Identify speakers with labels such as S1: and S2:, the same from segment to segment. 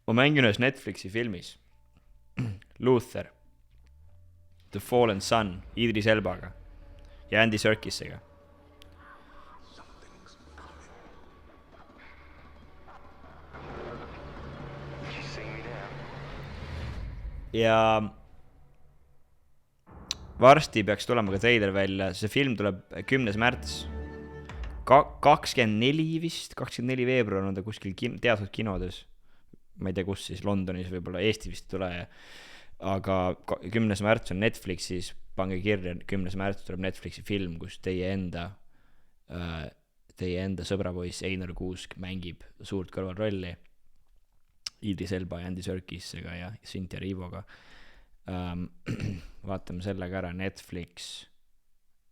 S1: ma mängin ühes Netflixi filmis Luther The Fallen Sun Idris Elbaga ja Andy Serkisega. Ja varsti peaks tulema ka treiler välja. See film tuleb 10. märts 24 vist 24 veebruar on ta kuskil teatud kinodes. Ma ei tea kus siis, Londonis võib-olla, Eesti vist tule. Aga 10. märts on Netflixis, pange kirja, 10. märts tuleb Netflixi film, kus teie enda sõbrapoiss Einar Kuusk mängib suurt kõrvalrolli Idris Elba ja Andy Serkisega ja Cynthia Erivoga. Vaatame sellega ära. Netflix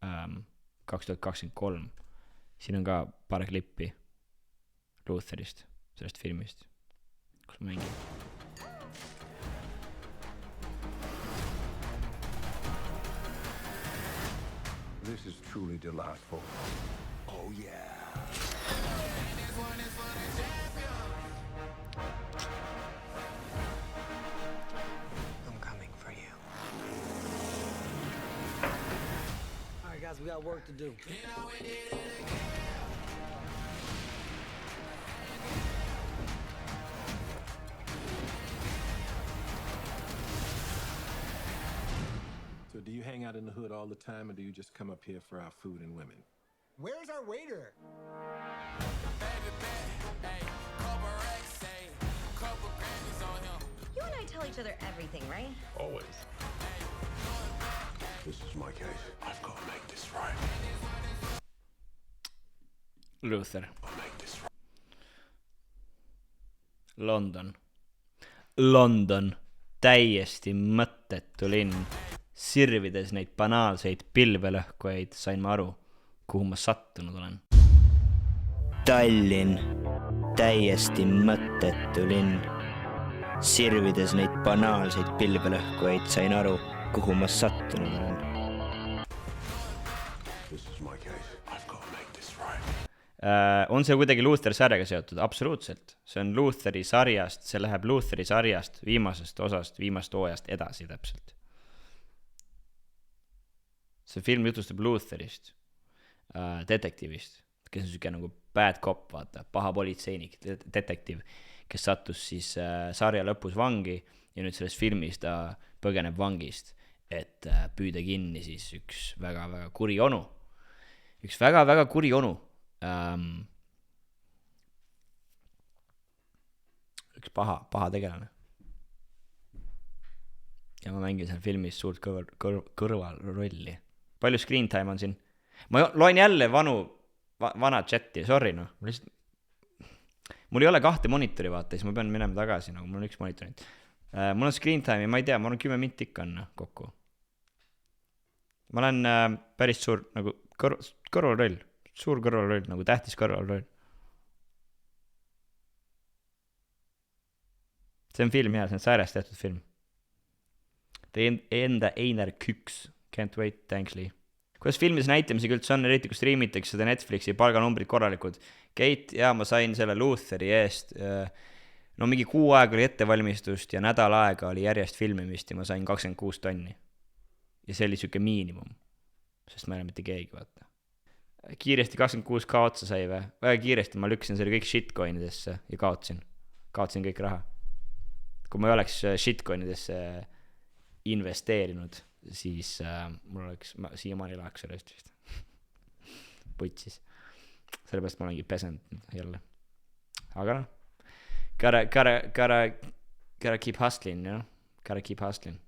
S1: 2023. Siin on ka paar klippi Lutherist, sellest filmist, kus ma mängin.
S2: This is truly delightful. Oh yeah. I'm coming for you. All right, guys, we got work to do. So do you hang out in the hood all the time, or do you just come up here for our food and women?
S3: Where's our waiter?
S4: You and I tell each other everything, right?
S2: Always. This is my case. I've got to make this right.
S1: Luther.
S2: I'll make this right.
S1: London. Täiesti mõttetu linn. Sirvides neid banaalseid pilvelõhkujaid sain ma aru, kuhu ma sattunud olen. Tallinn. Täiesti mõttetu linn. Sirvides neid banaalseid pilvelõhkujaid sain aru, kuhu ma sattunud olen.
S2: This is my case. I've got to make this right.
S1: On see kuidagi Luther sarjaga seotud? Absoluutselt. See on Lutheri sarjast, see läheb Lutheri sarjast viimasest osast, viimast hooajast edasi täpselt. See film jutustab Lutherist, detektiivist, kes on siuke nagu bad cop, vaata, paha politseinik, detektiiv, kes sattus siis sarja lõpus vangi ja nüüd selles filmis ta põgeneb vangist, et püüda kinni siis üks väga-väga kuri onu. Üks väga-väga kuri onu. Üks paha tegelane. Ja ma mängin seal filmis suurt kõrvalrolli. Palju screen time on siin? Ma loen jälle vana chati, sorry no. Mul ei ole 2 monitori vaata, siis ma pean minema tagasi, nagu mul on 1 monitor. Mul on screen time ja ma ei tea, mul on 10 minti ikka on kokku. Ma olen päris suur nagu kõrvalroll, suur kõrvalroll, nagu tähtis kõrvalroll. See on film, jah, see on säärest tehtud film. Enda Einar Küks. Can't wait, thanks Lee. Kuidas filmides näitamisega üldse on, eriti kui streamitakse seda Netflixi palganumbrid korralikud? Kate, ja ma sain selle Lutheri eest. No mingi 6 aega oli ettevalmistust ja nädal aega oli järjest filmimist ja ma sain 26 tonni. Ja see oli siuke miinimum, sest ma ei ole mitte keegi, vaata. Kiiresti 26 ka otsa sai või? Väga kiiresti ma lükkasin selle kõik shitcoinidesse ja kaotsin kõik raha. Kui ma ei oleks shitcoinidesse investeerinud, siis mul oleks, siiamaani läheks sellest vist putsis. Sellepärast ma olengi pesend jälle. Aga no, gotta keep hustling, you know? Gotta keep hustling.